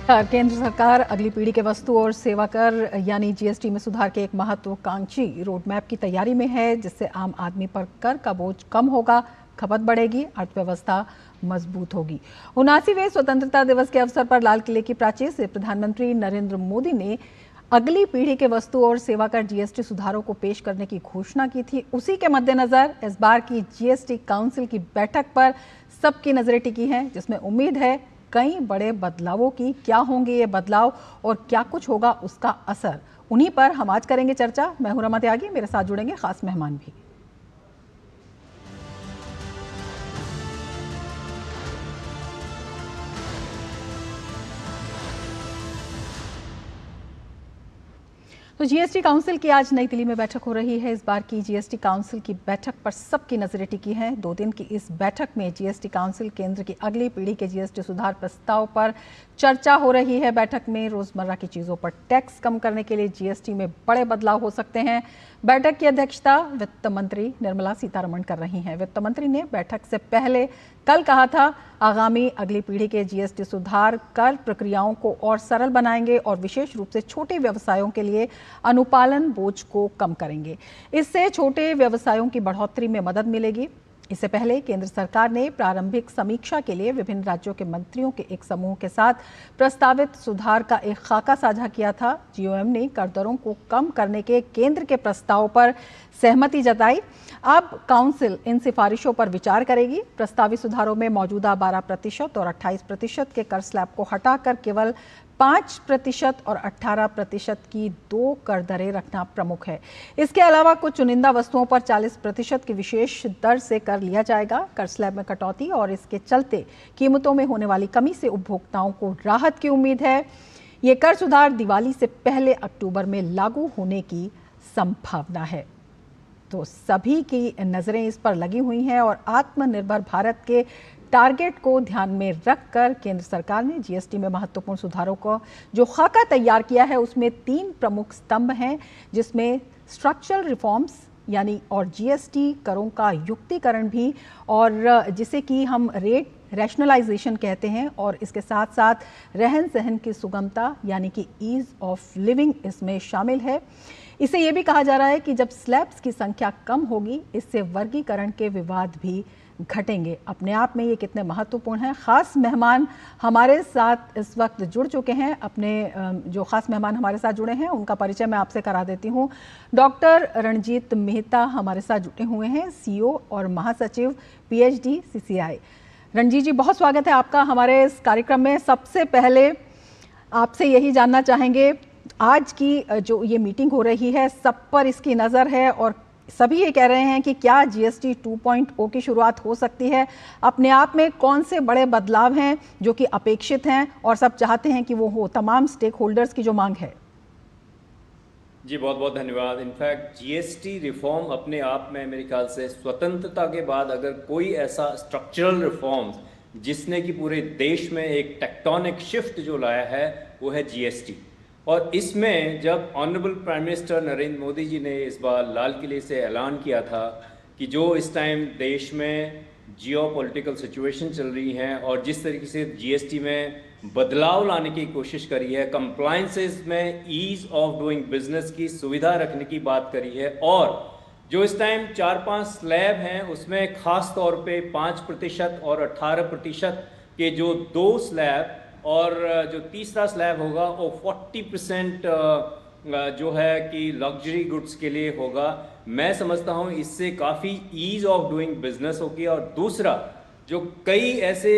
केंद्र सरकार अगली पीढ़ी के वस्तु और सेवा कर यानी जीएसटी में सुधार के एक महत्वाकांक्षी रोडमैप की तैयारी में है, जिससे आम आदमी पर कर का बोझ कम होगा, खपत बढ़ेगी, अर्थव्यवस्था मजबूत होगी। 79वें स्वतंत्रता दिवस के अवसर पर लाल किले की प्राचीर से प्रधानमंत्री नरेंद्र मोदी ने अगली पीढ़ी के वस्तु और सेवा कर जीएसटी सुधारों को पेश करने की घोषणा की थी। उसी के मद्देनजर इस बार की जीएसटी काउंसिल की बैठक पर सबकी नजरें टिकी हैं, जिसमें उम्मीद है कई बड़े बदलावों की। क्या होंगे ये बदलाव और क्या कुछ होगा उसका असर, उन्हीं पर हम आज करेंगे चर्चा। मैं हूं रमा त्यागी, मेरे साथ जुड़ेंगे खास मेहमान भी। तो जीएसटी काउंसिल की आज नई दिल्ली में बैठक हो रही है। इस बार की जीएसटी काउंसिल की बैठक पर सबकी नजरें टिकी हैं। 2 दिन की इस बैठक में जीएसटी काउंसिल केंद्र की अगली पीढ़ी के जीएसटी सुधार प्रस्ताव पर चर्चा हो रही है। बैठक में रोजमर्रा की चीजों पर टैक्स कम करने के लिए जीएसटी में बड़े बदलाव हो सकते हैं। बैठक की अध्यक्षता वित्त मंत्री निर्मला सीतारमण कर रही हैं। वित्त मंत्री ने बैठक से पहले कल कहा था, आगामी अगली पीढ़ी के जीएसटी सुधार कर प्रक्रियाओं को और सरल बनाएंगे और विशेष रूप से छोटे व्यवसायों के लिए अनुपालन बोझ को कम करेंगे। इससे छोटे व्यवसायों की बढ़ोतरी में मदद मिलेगी। इससे पहले केंद्र सरकार ने प्रारंभिक समीक्षा के लिए विभिन्न राज्यों के मंत्रियों के एक समूह के साथ प्रस्तावित सुधार का एक खाका साझा किया था। जीओएम ने कर दरों को कम करने के केंद्र के प्रस्ताव पर सहमति जताई। अब काउंसिल इन सिफारिशों पर विचार करेगी। प्रस्तावित सुधारों में मौजूदा 12% और 28% के कर स्लैब को हटाकर केवल 5% और 18% की 2 कर दरें रखना प्रमुख है। इसके अलावा कुछ चुनिंदा वस्तुओं पर 40% की विशेष दर से कर लिया जाएगा। कर स्लैब में कटौती और इसके चलते कीमतों में होने वाली कमी से उपभोक्ताओं को राहत की उम्मीद है। ये कर सुधार दिवाली से पहले अक्टूबर में लागू होने की संभावना है। तो सभी की नजरें इस पर लगी हुई हैं और आत्मनिर्भर भारत के टारगेट को ध्यान में रखकर केंद्र सरकार ने जीएसटी में महत्वपूर्ण सुधारों को जो खाका तैयार किया है, उसमें 3 प्रमुख स्तंभ हैं, जिसमें स्ट्रक्चरल रिफॉर्म्स यानी और जीएसटी करों का युक्तिकरण भी, और जिसे कि हम रेट रैशनलाइजेशन कहते हैं, और इसके साथ साथ रहन सहन की सुगमता यानी कि ईज ऑफ लिविंग इसमें शामिल है। इसे ये भी कहा जा रहा है कि जब स्लैब्स की संख्या कम होगी, इससे वर्गीकरण के विवाद भी घटेंगे। अपने आप में ये कितने महत्वपूर्ण हैं। खास मेहमान हमारे साथ इस वक्त जुड़ चुके हैं। अपने जो खास मेहमान हमारे साथ जुड़े हैं उनका परिचय मैं आपसे करा देती हूँ। डॉक्टर रणजीत मेहता हमारे साथ जुड़े हुए हैं, सीईओ और महासचिव पीएचडी सीसीआई। रणजीत जी, बहुत स्वागत है आपका हमारे इस कार्यक्रम में। सबसे पहले आपसे यही जानना चाहेंगे, आज की जो ये मीटिंग हो रही है, सब पर इसकी नज़र है और सभी ये कह रहे हैं कि क्या जीएसटी 2.0 की शुरुआत हो सकती है। अपने आप में कौन से बड़े बदलाव हैं जो कि अपेक्षित हैं और सब चाहते हैं कि वो हो, तमाम स्टेक होल्डर्स की जो मांग है? जी बहुत बहुत धन्यवाद। इनफैक्ट जीएसटी रिफॉर्म अपने आप में मेरे ख्याल से स्वतंत्रता के बाद अगर कोई ऐसा स्ट्रक्चरल रिफॉर्म्स जिसने कि पूरे देश में एक टेक्टोनिक शिफ्ट जो लाया है, वो है जीएसटी। और इसमें जब honourable prime minister Narendra Modi ji ने इस बार लाल किले से ऐलान किया था कि जो इस टाइम देश में जियोपॉलिटिकल सिचुएशन चल रही है और जिस तरीके से जीएसटी में बदलाव लाने की कोशिश करी है, कंप्लायंसेस में ईज ऑफ डूइंग बिजनेस की सुविधा रखने की बात करी है, और जो इस टाइम 4-5 स्लैब हैं उसमें ख़ास तौर पे 5% और 18% के जो 2 स्लैब और जो तीसरा स्लैब होगा वो 40% जो है कि लग्जरी गुड्स के लिए होगा। मैं समझता हूँ इससे काफ़ी ईज ऑफ डूइंग बिजनेस होगी। और दूसरा, जो कई ऐसे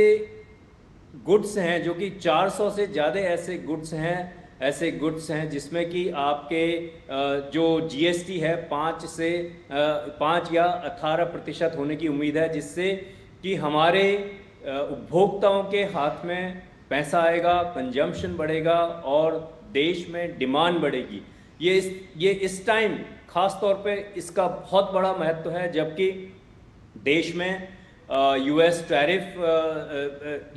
गुड्स हैं जो कि 400 से ज़्यादा ऐसे गुड्स हैं जिसमें कि आपके जो जीएसटी है 5 या 18% होने की उम्मीद है, जिससे कि हमारे उपभोक्ताओं के हाथ में पैसा आएगा, कंजम्पशन बढ़ेगा और देश में डिमांड बढ़ेगी। ये इस टाइम खास तौर पे इसका बहुत बड़ा महत्व है, जबकि देश में यूएस टैरिफ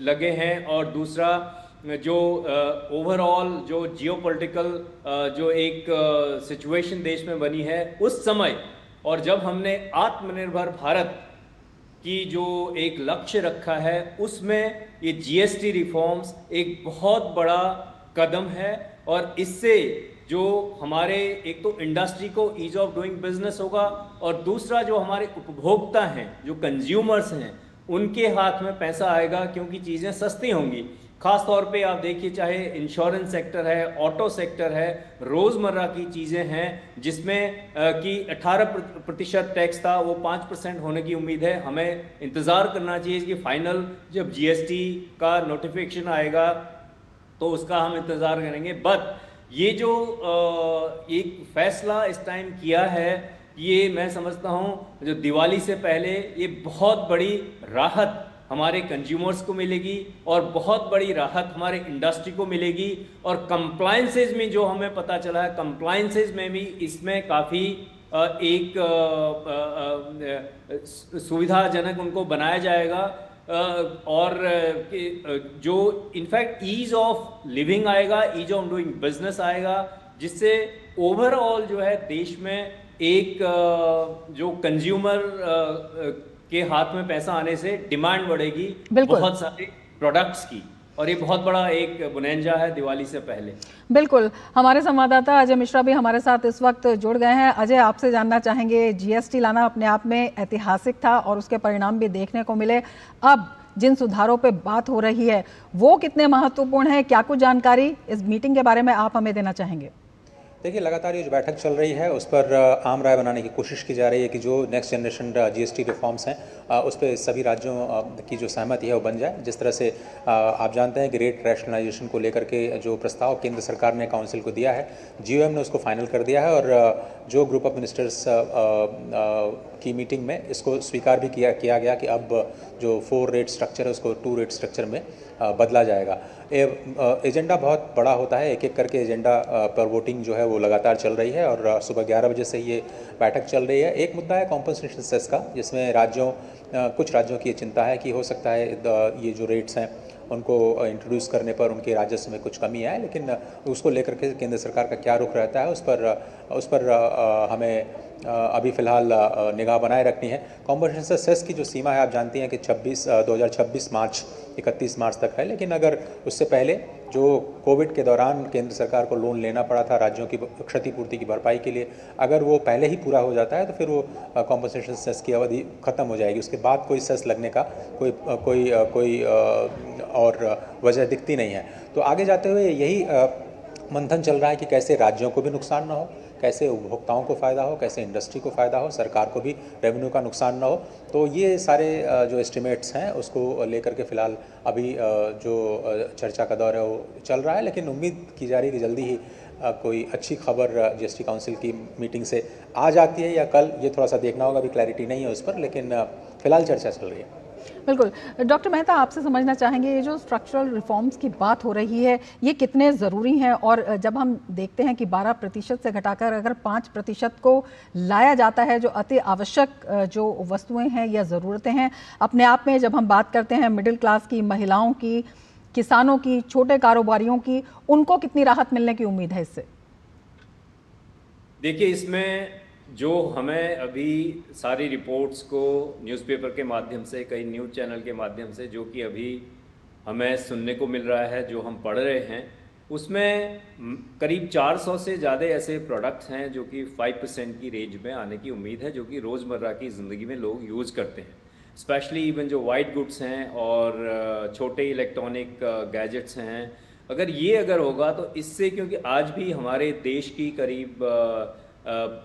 लगे हैं और दूसरा जो ओवरऑल जो जियोपॉलिटिकल जो एक सिचुएशन देश में बनी है उस समय, और जब हमने आत्मनिर्भर भारत की जो एक लक्ष्य रखा है उसमें ये जीएसटी रिफॉर्म्स एक बहुत बड़ा कदम है। और इससे जो हमारे एक तो इंडस्ट्री को ईज ऑफ डूइंग बिजनेस होगा, और दूसरा जो हमारे उपभोक्ता हैं, जो कंज्यूमर्स हैं, उनके हाथ में पैसा आएगा क्योंकि चीज़ें सस्ती होंगी। खास तौर पे आप देखिए, चाहे इंश्योरेंस सेक्टर है, ऑटो सेक्टर है, रोज़मर्रा की चीज़ें हैं जिसमें कि 18% टैक्स था, वो 5% होने की उम्मीद है। हमें इंतज़ार करना चाहिए कि फाइनल जब जीएसटी का नोटिफिकेशन आएगा तो उसका हम इंतज़ार करेंगे। बट ये जो एक फैसला इस टाइम किया है, ये मैं समझता हूँ जो दिवाली से पहले ये बहुत बड़ी राहत हमारे कंज्यूमर्स को मिलेगी और बहुत बड़ी राहत हमारे इंडस्ट्री को मिलेगी। और कंप्लायंसेस में जो हमें पता चला है, कंप्लायंसेस में भी इसमें काफ़ी एक सुविधाजनक उनको बनाया जाएगा। और जो इनफैक्ट ईज ऑफ लिविंग आएगा, ईज ऑफ डूइंग बिजनेस आएगा, जिससे ओवरऑल जो है देश में एक जो कंज्यूमर के हाथ में पैसा आने से डिमांड बढ़ेगी बहुत सारे प्रोडक्ट्स की। और ये बहुत बड़ा एक बुनेंजा है दिवाली से पहले। बिल्कुल, हमारे संवाददाता अजय मिश्रा भी हमारे साथ इस वक्त जुड़ गए हैं। अजय, आपसे जानना चाहेंगे, जीएसटी लाना अपने आप में ऐतिहासिक था और उसके परिणाम भी देखने को मिले। अब जिन सुधारों पे बात हो रही है वो कितने महत्वपूर्ण है? क्या कुछ जानकारी इस मीटिंग के बारे में आप हमें देना चाहेंगे? देखिए, लगातार ये जो बैठक चल रही है उस पर आम राय बनाने की कोशिश की जा रही है कि जो नेक्स्ट जनरेशन जीएसटी रिफॉर्म्स हैं उस पर सभी राज्यों की जो सहमति है वो बन जाए। जिस तरह से आप जानते हैं कि रेट रैशनलाइजेशन को लेकर के जो प्रस्ताव केंद्र सरकार ने काउंसिल को दिया है, जीओएम ने उसको फाइनल कर दिया है और जो ग्रुप ऑफ मिनिस्टर्स की मीटिंग में इसको स्वीकार भी किया गया कि अब जो 4 रेट स्ट्रक्चर है उसको 2 रेट स्ट्रक्चर में बदला जाएगा। एजेंडा बहुत बड़ा होता है, एक एक करके एजेंडा पर वोटिंग जो है वो लगातार चल रही है और सुबह 11 बजे से ये बैठक चल रही है। एक मुद्दा है कॉम्पनसेशन सेस का, जिसमें कुछ राज्यों की ये चिंता है कि हो सकता है ये जो रेट्स हैं उनको इंट्रोड्यूस करने पर उनके राजस्व में कुछ कमी आए, लेकिन उसको लेकर के केंद्र सरकार का क्या रुख रहता है उस पर हमें अभी फ़िलहाल निगाह बनाए रखनी है। कॉम्पनसेशन सेस की जो सीमा है आप जानती हैं कि 2026 मार्च 31 मार्च तक है, लेकिन अगर उससे पहले जो कोविड के दौरान केंद्र सरकार को लोन लेना पड़ा था राज्यों की क्षतिपूर्ति की भरपाई के लिए, अगर वो पहले ही पूरा हो जाता है तो फिर वो कॉम्पनसेशन सेस की अवधि ख़त्म हो जाएगी। उसके बाद कोई सेस लगने का कोई और वजह दिखती नहीं है। तो आगे जाते हुए यही मंथन चल रहा है कि कैसे राज्यों को भी नुकसान ना हो, कैसे उपभोक्ताओं को फ़ायदा हो, कैसे इंडस्ट्री को फ़ायदा हो, सरकार को भी रेवेन्यू का नुकसान ना हो। तो ये सारे जो एस्टिमेट्स हैं उसको लेकर के फ़िलहाल अभी जो चर्चा का दौर है वो चल रहा है, लेकिन उम्मीद की जा रही है कि जल्दी ही कोई अच्छी खबर जीएसटी काउंसिल की मीटिंग से आ जाती है या कल, ये थोड़ा सा देखना होगा, अभी क्लैरिटी नहीं है उस पर, लेकिन फ़िलहाल चर्चा चल रही है। बिल्कुल। डॉक्टर मेहता, आपसे समझना चाहेंगे, ये जो स्ट्रक्चरल रिफॉर्म्स की बात हो रही है ये कितने ज़रूरी हैं? और जब हम देखते हैं कि 12% से घटाकर अगर 5% को लाया जाता है, जो अति आवश्यक जो वस्तुएं हैं या ज़रूरतें हैं, अपने आप में जब हम बात करते हैं मिडिल क्लास की, महिलाओं की, किसानों की, छोटे कारोबारियों की, उनको कितनी राहत मिलने की उम्मीद है इससे? देखिए, इसमें जो हमें अभी सारी रिपोर्ट्स को न्यूज़पेपर के माध्यम से, कई न्यूज़ चैनल के माध्यम से जो कि अभी हमें सुनने को मिल रहा है, जो हम पढ़ रहे हैं, उसमें करीब 400 से ज़्यादा ऐसे प्रोडक्ट्स हैं जो कि 5% की रेंज में आने की उम्मीद है, जो कि रोज़मर्रा की ज़िंदगी में लोग यूज़ करते हैं। स्पेशली इवन जो वाइट गुड्स हैं और छोटे इलेक्ट्रॉनिक गैजेट्स हैं, अगर होगा तो इससे, क्योंकि आज भी हमारे देश की करीब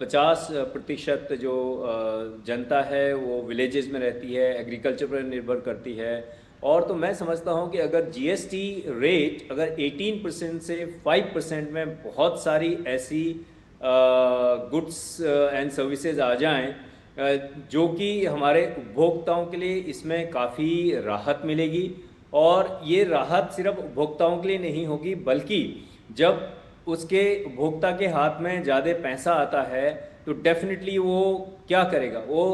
50% जो जनता है वो विलेजेस में रहती है, एग्रीकल्चर पर निर्भर करती है। और तो मैं समझता हूँ कि अगर जीएसटी रेट अगर 18% से 5% में बहुत सारी ऐसी गुड्स एंड सर्विसेज आ जाएं जो कि हमारे उपभोक्ताओं के लिए इसमें काफ़ी राहत मिलेगी। और ये राहत सिर्फ उपभोक्ताओं के लिए नहीं होगी, बल्कि जब उसके उपभोक्ता के हाथ में ज़्यादा पैसा आता है तो डेफिनेटली वो क्या करेगा, वो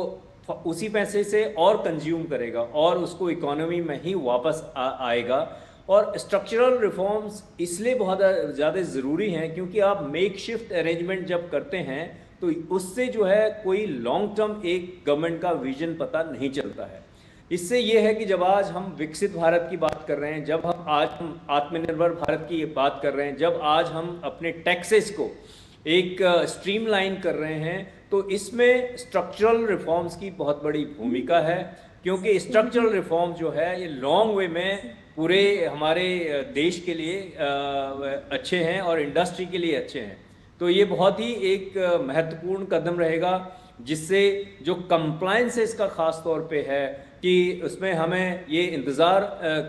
उसी पैसे से और कंज्यूम करेगा और उसको इकोनॉमी में ही वापस आएगा। और स्ट्रक्चरल रिफॉर्म्स इसलिए बहुत ज़्यादा ज़रूरी हैं क्योंकि आप मेक शिफ्ट अरेंजमेंट जब करते हैं तो उससे जो है कोई लॉन्ग टर्म एक गवर्नमेंट का विजन पता नहीं चलता है। इससे ये है कि जब आज हम विकसित भारत की बात कर रहे हैं, जब हम आत्मनिर्भर भारत की बात कर रहे हैं, जब आज हम अपने टैक्सेस को एक स्ट्रीमलाइन कर रहे हैं, तो इसमें स्ट्रक्चरल रिफॉर्म्स की बहुत बड़ी भूमिका है, क्योंकि स्ट्रक्चरल रिफॉर्म जो है ये लॉन्ग वे में पूरे हमारे देश के लिए अच्छे हैं और इंडस्ट्री के लिए अच्छे हैं। तो ये बहुत ही एक महत्वपूर्ण कदम रहेगा, जिससे जो कंप्लायंस है इसका ख़ास तौर पे है कि उसमें हमें ये इंतज़ार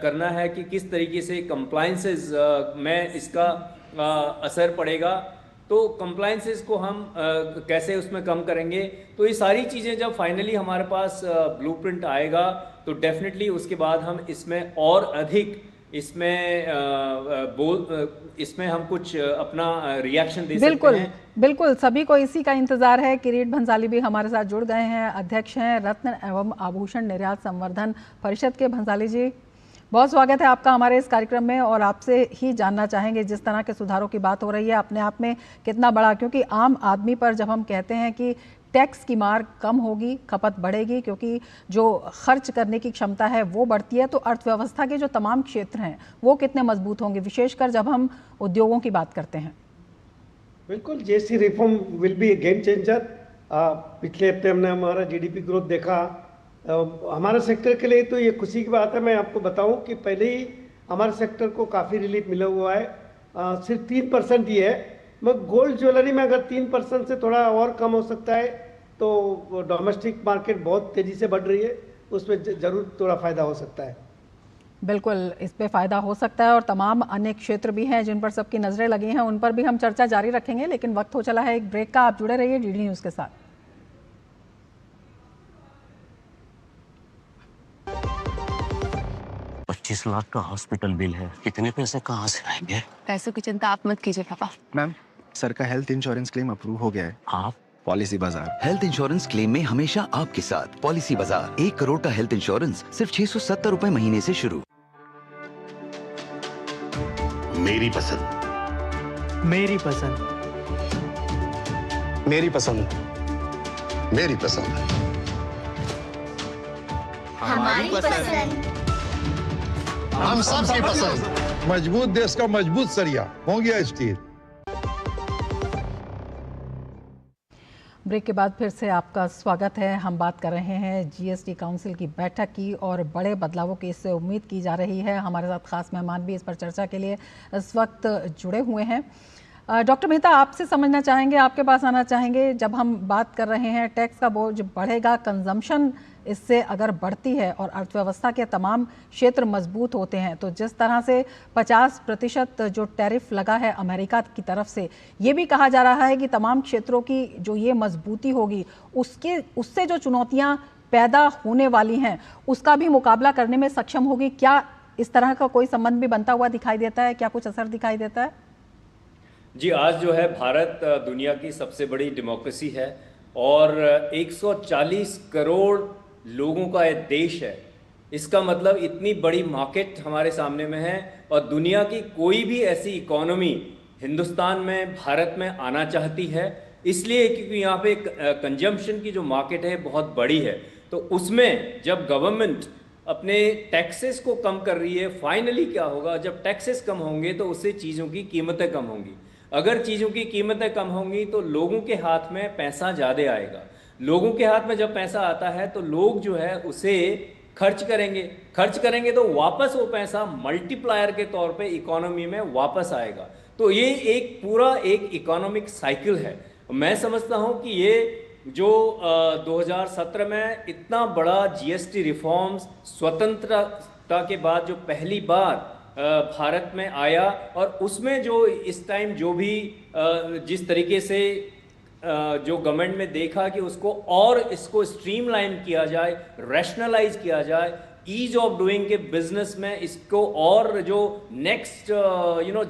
करना है कि किस तरीके से कंप्लायंसेस में इसका असर पड़ेगा। तो कंप्लायंसेस को हम कैसे उसमें कम करेंगे, तो ये सारी चीज़ें जब फाइनली हमारे पास ब्लूप्रिंट आएगा तो डेफिनेटली उसके बाद हम इसमें और अधिक इसमें हम कुछ अपना रिएक्शन दे सकते हैं। बिल्कुल, सभी को इसी का इंतजार है। किरीट भंसाली भी हमारे साथ जुड़ गए हैं, अध्यक्ष हैं रत्न एवं आभूषण निर्यात संवर्धन परिषद के। भंसाली जी, बहुत स्वागत है आपका हमारे इस कार्यक्रम में, और आपसे ही जानना चाहेंगे जिस तरह के सुधारों की बात हो रही है अपने आप में कितना बड़ा, क्योंकि आम आदमी पर जब हम कहते हैं कि टैक्स की मार कम होगी, खपत बढ़ेगी, क्योंकि जो खर्च करने की क्षमता है वो बढ़ती है, तो अर्थव्यवस्था के जो तमाम क्षेत्र हैं वो कितने मजबूत होंगे, विशेषकर जब हम उद्योगों की बात करते हैं। बिल्कुल, GST reform will be A game changer. पिछले हफ्ते हमने हमारा जीडीपी ग्रोथ देखा। हमारे सेक्टर के लिए तो ये खुशी की बात है। मैं आपको बताऊं कि पहले ही हमारे सेक्टर को काफ़ी रिलीफ मिला हुआ है। सिर्फ 3% ही है, मगर गोल्ड ज्वेलरी में अगर 3% से थोड़ा और कम हो सकता है तो डोमेस्टिक मार्केट बहुत तेज़ी से बढ़ रही है, उसमें ज़रूर थोड़ा फ़ायदा हो सकता है। बिल्कुल, इस पे फ़ायदा हो सकता है, और तमाम अन्य क्षेत्र भी हैं जिन पर सबकी नज़रें लगी हैं, उन पर भी हम चर्चा जारी रखेंगे, लेकिन वक्त हो चला है एक ब्रेक का। आप जुड़े रहिए डीडी न्यूज़ के साथ। $25 लाख का हॉस्पिटल बिल है, इतने पैसे कहाँ से आएंगे? पैसों की चिंता आप मत कीजिए पापा। मैम, सर का हेल्थ इंश्योरेंस क्लेम अप्रूव हो गया है। आप? पॉलिसी बाजार। हेल्थ इंश्योरेंस क्लेम में हमेशा आपके साथ पॉलिसी बाजार। 1 करोड़ का हेल्थ इंश्योरेंस सिर्फ 670 रुपए महीने से शुरू। मेरी पसंद, मेरी पसंद, मेरी पसंद, मेरी पसंद, हमारी पसंद, हम सबकी पसंद। मजबूत देश का मजबूत सरिया हो गया स्टील। ब्रेक के बाद फिर से आपका स्वागत है। हम बात कर रहे हैं जीएसटी काउंसिल की बैठक की, और बड़े बदलावों की इससे उम्मीद की जा रही है। हमारे साथ खास मेहमान भी इस पर चर्चा के लिए इस वक्त जुड़े हुए हैं। डॉक्टर मेहता, आपसे समझना चाहेंगे, आपके पास आना चाहेंगे, जब हम बात कर रहे हैं टैक्स का बोझ बढ़ेगा, कंजम्पशन इससे अगर बढ़ती है और अर्थव्यवस्था के तमाम क्षेत्र मजबूत होते हैं, तो जिस तरह से 50% जो टैरिफ लगा है अमेरिका की तरफ से, ये भी कहा जा रहा है कि तमाम क्षेत्रों की जो ये मजबूती होगी उससे जो चुनौतियां पैदा होने वाली हैं उसका भी मुकाबला करने में सक्षम होगी। क्या इस तरह का कोई संबंध भी बनता हुआ दिखाई देता है? क्या कुछ असर दिखाई देता है? जी, आज जो है भारत दुनिया की सबसे बड़ी डेमोक्रेसी है और 140 करोड़ लोगों का एक देश है। इसका मतलब इतनी बड़ी मार्केट हमारे सामने में है, और दुनिया की कोई भी ऐसी इकोनॉमी हिंदुस्तान में, भारत में आना चाहती है, इसलिए क्योंकि यहाँ पे कंजम्पशन की जो मार्केट है बहुत बड़ी है। तो उसमें जब गवर्नमेंट अपने टैक्सेस को कम कर रही है, फाइनली क्या होगा, जब टैक्सेस कम होंगे तो उससे चीज़ों की कीमतें कम होंगी। अगर चीज़ों की कीमतें कम होंगी तो लोगों के हाथ में पैसा ज़्यादा आएगा। लोगों के हाथ में जब पैसा आता है तो लोग जो है उसे खर्च करेंगे तो वापस वो पैसा मल्टीप्लायर के तौर पे इकोनॉमी में वापस आएगा। तो ये एक पूरा एक इकोनॉमिक साइकिल है। मैं समझता हूँ कि ये जो 2017 में इतना बड़ा जीएसटी रिफॉर्म्स स्वतंत्रता के बाद जो पहली बार भारत में आया, और उसमें जो इस टाइम जो भी जिस तरीके से जो गवर्नमेंट में देखा कि उसको और इसको स्ट्रीमलाइन किया जाए, रैशनलाइज किया जाए, ईज ऑफ डूइंग के बिजनेस में इसको और जो नेक्स्ट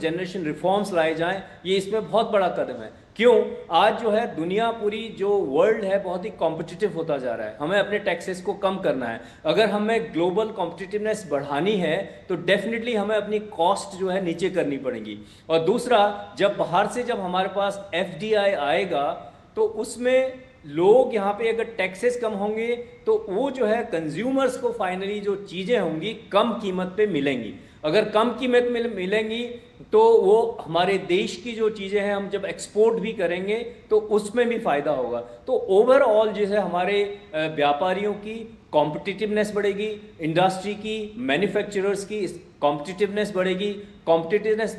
जनरेशन रिफॉर्म्स लाए जाएं, ये इसमें बहुत बड़ा कदम है। क्यों? आज जो है दुनिया पूरी जो वर्ल्ड है बहुत ही कॉम्पिटिटिव होता जा रहा है। हमें अपने टैक्सेस को कम करना है। अगर हमें ग्लोबल कॉम्पिटिटिवनेस बढ़ानी है तो डेफिनेटली हमें अपनी कॉस्ट जो है नीचे करनी पड़ेगी। और दूसरा, जब बाहर से जब हमारे पास FDI आएगा तो उसमें लोग यहाँ पे अगर टैक्सेस कम होंगे तो वो जो है कंज्यूमर्स को फाइनली जो चीज़ें होंगी कम कीमत पे मिलेंगी। अगर कम कीमत में मिलेंगी तो वो हमारे देश की जो चीज़ें हैं हम जब एक्सपोर्ट भी करेंगे तो उसमें भी फ़ायदा होगा। तो ओवरऑल जो है हमारे व्यापारियों की कॉम्पिटिटिवनेस बढ़ेगी, इंडस्ट्री की, मैन्युफैक्चरर्स की कॉम्पिटिटिवनेस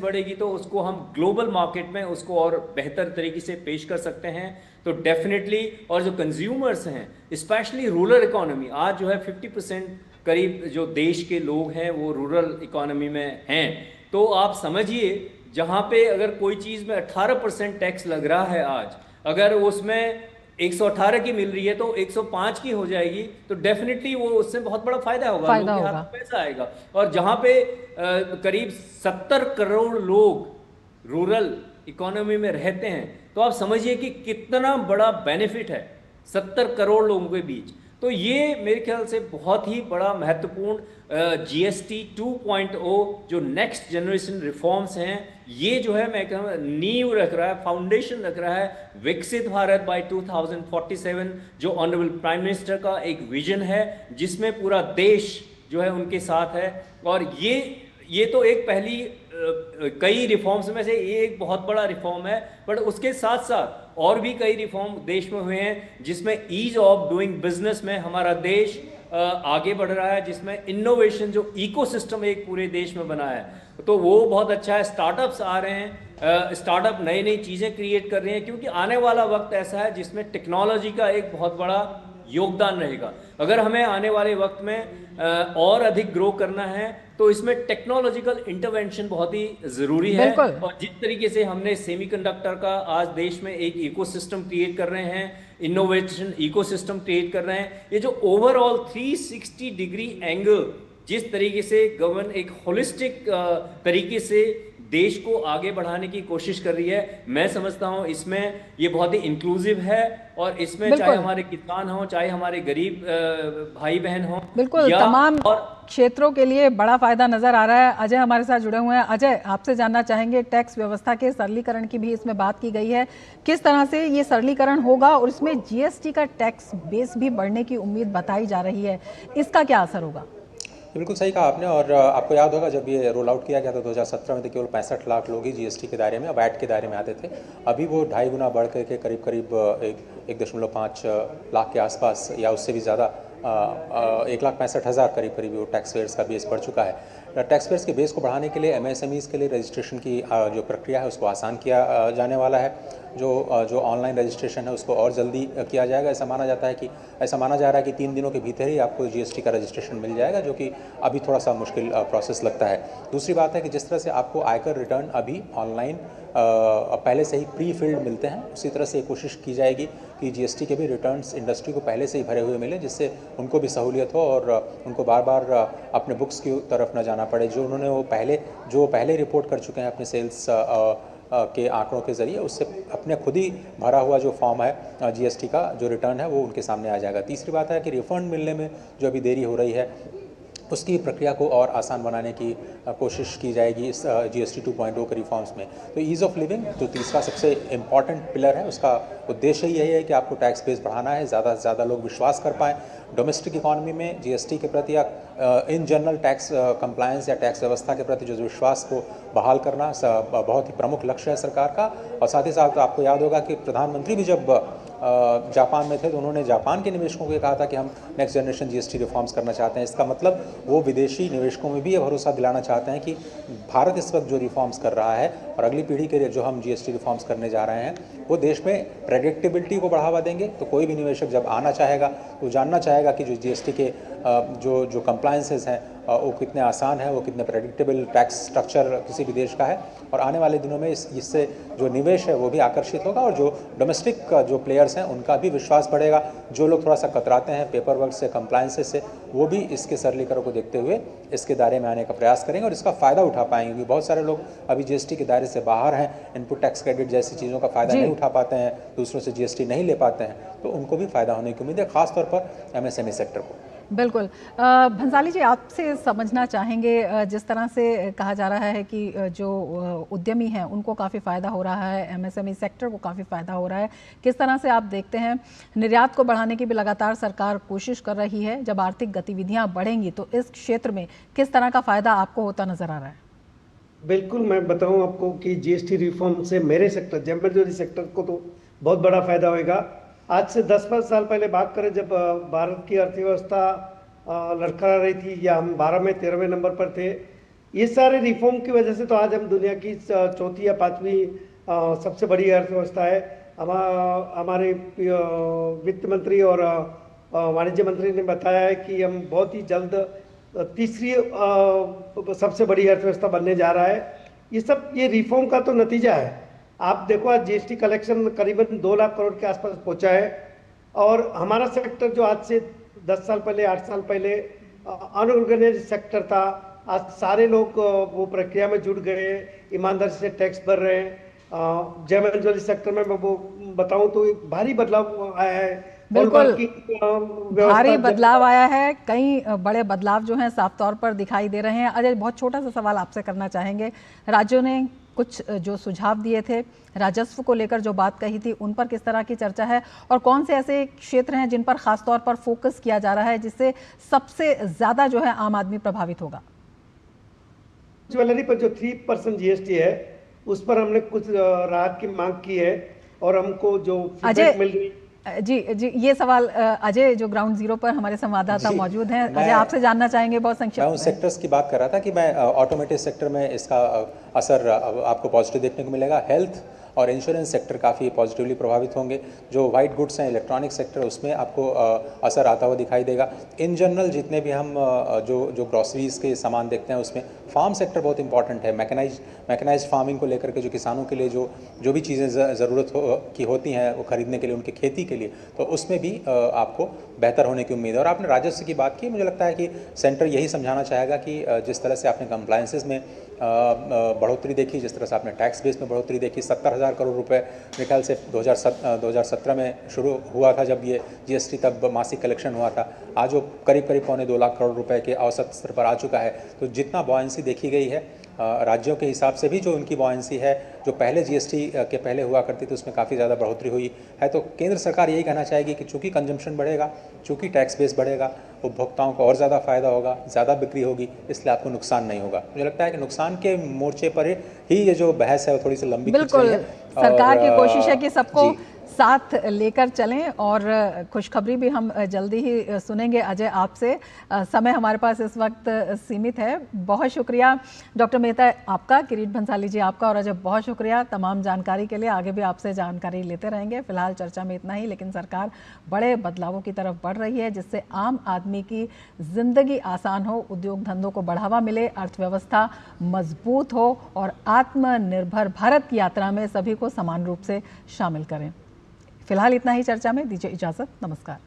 बढ़ेगी तो उसको हम ग्लोबल मार्केट में उसको और बेहतर तरीके से पेश कर सकते हैं। तो डेफिनेटली, और जो कंज्यूमर्स हैं स्पेशली रूरल इकोनॉमी, आज जो है 50% करीब जो देश के लोग हैं वो रूरल इकोनॉमी में हैं। तो आप समझिए जहाँ पे अगर कोई चीज़ में 18% टैक्स लग रहा है आज, अगर उसमें 118 की मिल रही है तो 105 की हो जाएगी तो डेफिनेटली वो उससे बहुत बड़ा फायदा होगा, लोगों के हाथ में पैसा आएगा। और जहाँ पे करीब 70 करोड़ लोग रूरल इकोनॉमी में रहते हैं तो आप समझिए कि कितना बड़ा बेनिफिट है 70 करोड़ लोगों के बीच। तो ये मेरे ख्याल से बहुत ही बड़ा महत्वपूर्ण जीएसटी 2.0 जो नेक्स्ट जनरेशन रिफॉर्म्स हैं, ये जो है मैं कहूँ नींव रख रहा है, फाउंडेशन रख रहा है विकसित भारत बाय 2047 जो ऑनरेबल प्राइम मिनिस्टर का एक विजन है जिसमें पूरा देश जो है उनके साथ है। और ये तो एक पहली कई रिफॉर्म्स में से ये एक बहुत बड़ा रिफॉर्म है, बट उसके साथ साथ और भी कई रिफॉर्म देश में हुए हैं जिसमें ईज ऑफ डूइंग बिजनेस में हमारा देश आगे बढ़ रहा है, जिसमें इनोवेशन जो इकोसिस्टम एक पूरे देश में बना है तो वो बहुत अच्छा है। स्टार्टअप्स आ रहे हैं, स्टार्टअप नई नई चीज़ें क्रिएट कर रहे हैं क्योंकि आने वाला वक्त ऐसा है जिसमें टेक्नोलॉजी का एक बहुत बड़ा योगदान रहेगा। अगर हमें आने वाले वक्त में और अधिक ग्रो करना है तो इसमें टेक्नोलॉजिकल इंटरवेंशन बहुत ही ज़रूरी है। और जिस तरीके से हमने सेमीकंडक्टर का आज देश में एक इकोसिस्टम क्रिएट कर रहे हैं, इनोवेशन इकोसिस्टम क्रिएट कर रहे हैं, ये जो ओवरऑल 360 डिग्री एंगल जिस तरीके से गवर्नमेंट एक होलिस्टिक तरीके से देश को आगे बढ़ाने की कोशिश कर रही है, मैं समझता हूं इसमें ये बहुत ही इंक्लूसिव है। और इसमें चाहे हमारे किसान हों, चाहे हमारे गरीब भाई बहन हों, बिल्कुल तमाम क्षेत्रों के लिए बड़ा फायदा नजर आ रहा है। अजय हमारे साथ जुड़े हुए हैं। अजय, आपसे जानना चाहेंगे, टैक्स व्यवस्था के सरलीकरण की भी इसमें बात की गई है, किस तरह से ये सरलीकरण होगा और इसमें जीएसटी का टैक्स बेस भी बढ़ने की उम्मीद बताई जा रही है, इसका क्या असर होगा? बिल्कुल सही कहा आपने। और आपको याद होगा जब ये रोल आउट किया गया था 2017 में तो केवल 65 लाख लोग ही जीएसटी के दायरे में, वैट के दायरे में आते थे। अभी वो 2.5 गुना बढ़ करके करीब 1.5 लाख के आसपास या उससे भी ज़्यादा 1,65,000 करीब वो टैक्स पेयर्स का बेस बढ़ चुका है। टैक्स पेयर्स के बेस को बढ़ाने के लिए एमएसएमईज़ के लिए रजिस्ट्रेशन की जो प्रक्रिया है उसको आसान किया जाने वाला है। जो ऑनलाइन रजिस्ट्रेशन है उसको और जल्दी किया जाएगा। ऐसा माना जा रहा है कि 3 दिनों के भीतर ही आपको जीएसटी का रजिस्ट्रेशन मिल जाएगा, जो कि अभी थोड़ा सा मुश्किल प्रोसेस लगता है। दूसरी बात है कि जिस तरह से आपको आयकर रिटर्न अभी ऑनलाइन पहले से ही प्री फिल्ड मिलते हैं, उसी तरह से कोशिश की जाएगी कि जीएसटी के भी रिटर्न्स इंडस्ट्री को पहले से ही भरे हुए मिले, जिससे उनको भी सहूलियत हो और उनको बार बार अपने बुक्स की तरफ न जाना पड़े। वो पहले रिपोर्ट कर चुके हैं अपने सेल्स के आंकड़ों के ज़रिए, उससे अपने खुद ही भरा हुआ जो फॉर्म है जीएसटी का जो रिटर्न है वो उनके सामने आ जाएगा। तीसरी बात है कि रिफंड मिलने में जो अभी देरी हो रही है उसकी प्रक्रिया को और आसान बनाने की कोशिश की जाएगी इस जीएसटी 2.0 के रिफॉर्म्स में। तो ईज़ ऑफ लिविंग जो तीसरा सबसे इम्पॉर्टेंट पिलर है, उसका उद्देश्य यही है कि आपको टैक्स बेस बढ़ाना है, ज़्यादा से ज़्यादा लोग विश्वास कर पाएँ डोमेस्टिक इकॉनमी में जीएसटी के प्रति या इन जनरल टैक्स कंप्लायंस या टैक्स व्यवस्था के प्रति जो विश्वास को बहाल करना बहुत ही प्रमुख लक्ष्य है सरकार का। और साथ ही साथ आपको याद होगा कि प्रधानमंत्री भी जब जापान में थे तो उन्होंने जापान के निवेशकों को ये कहा था कि हम नेक्स्ट जनरेशन जीएसटी रिफॉर्म्स करना चाहते हैं। इसका मतलब वो विदेशी निवेशकों में भी ये भरोसा दिलाना चाहते हैं कि भारत इस वक्त जो रिफॉर्म्स कर रहा है और अगली पीढ़ी के लिए जो हम जीएसटी रिफॉर्म्स करने जा रहे हैं वो देश में प्रेडिक्टेबिलिटी को बढ़ावा देंगे। तो कोई भी निवेशक जब आना चाहेगा तो जानना चाहेगा कि जो जीएसटी के जो कंप्लायंसेस हैं वो कितने आसान है, वो कितने प्रेडिक्टेबल टैक्स स्ट्रक्चर किसी भी देश का है। और आने वाले दिनों में इससे जो निवेश है वो भी आकर्षित होगा और जो डोमेस्टिक जो प्लेयर्स हैं उनका भी विश्वास बढ़ेगा। जो लोग थोड़ा सा कतराते हैं पेपर वर्क से, कंप्लायंसेस से, वो भी इसके सरलीकरण को देखते हुए इसके दायरे में आने का प्रयास करेंगे और इसका फ़ायदा उठा पाएंगे। क्योंकि बहुत सारे लोग अभी जीएसटी के दायरे से बाहर हैं, इनपुट टैक्स क्रेडिट जैसी चीज़ों का फ़ायदा नहीं उठा पाते हैं, दूसरों से जीएसटी नहीं ले पाते हैं, तो उनको भी फ़ायदा होने की उम्मीद है, खासतौर पर एमएसएमई सेक्टर को। बिल्कुल। भंसाली जी, आपसे समझना चाहेंगे, जिस तरह से कहा जा रहा है कि जो उद्यमी हैं उनको काफ़ी फ़ायदा हो रहा है, एमएसएमई सेक्टर को काफ़ी फ़ायदा हो रहा है, किस तरह से आप देखते हैं निर्यात को बढ़ाने की भी लगातार सरकार कोशिश कर रही है, जब आर्थिक गतिविधियां बढ़ेंगी तो इस क्षेत्र में किस तरह का फ़ायदा आपको होता नज़र आ रहा है? बिल्कुल, मैं बताऊं आपको कि जीएसटी रिफॉर्म से मेरे सेक्टर, जेनरल ज्वेलरी सेक्टर को तो बहुत बड़ा फायदा होगा। आज से 10-5 साल पहले बात करें, जब भारत की अर्थव्यवस्था लड़खड़ा रही थी या हम 12वें में 13वें नंबर पर थे, ये सारे रिफॉर्म की वजह से तो आज हम दुनिया की चौथी या पांचवी सबसे बड़ी अर्थव्यवस्था है। हमारे वित्त मंत्री और वाणिज्य मंत्री ने बताया है कि हम बहुत ही जल्द तीसरी सबसे बड़ी अर्थव्यवस्था बनने जा रहा है। ये रिफॉर्म का तो नतीजा है। आप देखो, आज जीएसटी कलेक्शन करीबन 2 लाख करोड़ के आसपास पहुंचा है, और हमारा सेक्टर जो आज से 10 साल पहले, 8 साल पहले अनऑर्गेनाइज सेक्टर था, आज सारे लोग वो प्रक्रिया में जुड़ गए, ईमानदारी से टैक्स भर रहे हैं। जेनरल ज्वेलरी सेक्टर में मैं वो बताऊं तो भारी बदलाव आया है। बिल्कुल, भारी बदलाव आया है। कई बड़े बदलाव जो हैं साफ तौर पर दिखाई दे रहे हैं। अजय, बहुत छोटा सा सवाल आपसे करना चाहेंगे। राज्यों ने कुछ जो सुझाव दिए थे, राजस्व को लेकर जो बात कही थी, उन पर किस तरह की चर्चा है, और कौन से ऐसे क्षेत्र हैं जिन पर खास तौर पर फोकस किया जा रहा है, जिससे सबसे ज्यादा जो है आम आदमी प्रभावित होगा? ज्वेलरी पर जो 3% जीएसटी है, उस पर हमने कुछ राहत की मांग की है, और हमको जो फीडबैक मिल रही। जी, ये सवाल अजय, जो ग्राउंड जीरो पर हमारे संवाददाता मौजूद हैं, अजय आपसे जानना चाहेंगे बहुत संक्षिप्त में। मैं उन सेक्टर्स की बात कर रहा था कि मैं ऑटोमोटिव सेक्टर में इसका असर आपको पॉजिटिव देखने को मिलेगा। हेल्थ और इंश्योरेंस सेक्टर काफ़ी पॉजिटिवली प्रभावित होंगे। जो वाइट गुड्स हैं, इलेक्ट्रॉनिक सेक्टर, उसमें आपको असर आता हुआ दिखाई देगा। इन जनरल जितने भी हम जो ग्रॉसरीज के सामान देखते हैं, उसमें फार्म सेक्टर बहुत इंपॉर्टेंट है। मैकेनाइज्ड फार्मिंग को लेकर के जो किसानों के लिए जो भी चीज़ें ज़रूरत की होती हैं वो खरीदने के लिए, उनकी खेती के लिए, तो उसमें भी आपको बेहतर होने की उम्मीद है। और आपने राजस्व की बात की, मुझे लगता है कि सेंटर यही समझाना चाहेगा कि जिस तरह से आपने कंप्लायंसेस में बढ़ोतरी देखी, जिस तरह से आपने टैक्स बेस में बढ़ोतरी देखी, 70,000 करोड़ रुपए मेरे ख्याल से 2017 में शुरू हुआ था जब ये जीएसटी, तब मासिक कलेक्शन हुआ था। आज वो करीब 2 लाख करोड़ रुपए के औसत स्तर पर आ चुका है। तो जितना बॉयंसी देखी गई है, राज्यों के हिसाब से भी जो उनकी बॉयंसी है, जो पहले जीएसटी के पहले हुआ करती थी, उसमें काफ़ी ज़्यादा बढ़ोतरी हुई है। तो केंद्र सरकार यही कहना चाहेगी कि चूंकि कंजम्पशन बढ़ेगा, चूंकि टैक्स बेस बढ़ेगा, उपभोक्ताओं को और ज़्यादा फायदा होगा, ज़्यादा बिक्री होगी, इसलिए आपको नुकसान नहीं होगा। मुझे लगता है कि नुकसान के मोर्चे पर ही ये जो बहस है वो थोड़ी सी लंबी खिंच रही है। सरकार की कोशिश है कि सबको साथ लेकर चलें, और खुशखबरी भी हम जल्दी ही सुनेंगे अजय आपसे। समय हमारे पास इस वक्त सीमित है। बहुत शुक्रिया डॉक्टर मेहता आपका, किरीट भंसाली जी आपका, और अजय बहुत शुक्रिया तमाम जानकारी के लिए। आगे भी आपसे जानकारी लेते रहेंगे। फिलहाल चर्चा में इतना ही, लेकिन सरकार बड़े बदलावों की तरफ बढ़ रही है, जिससे आम आदमी की जिंदगी आसान हो, उद्योग धंधों को बढ़ावा मिले, अर्थव्यवस्था मजबूत हो, और आत्मनिर्भर भारत की यात्रा में सभी को समान रूप से शामिल करें। फिलहाल इतना ही चर्चा में, दीजिए इजाजत, नमस्कार।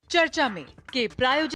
चर्चा में के प्रायोजक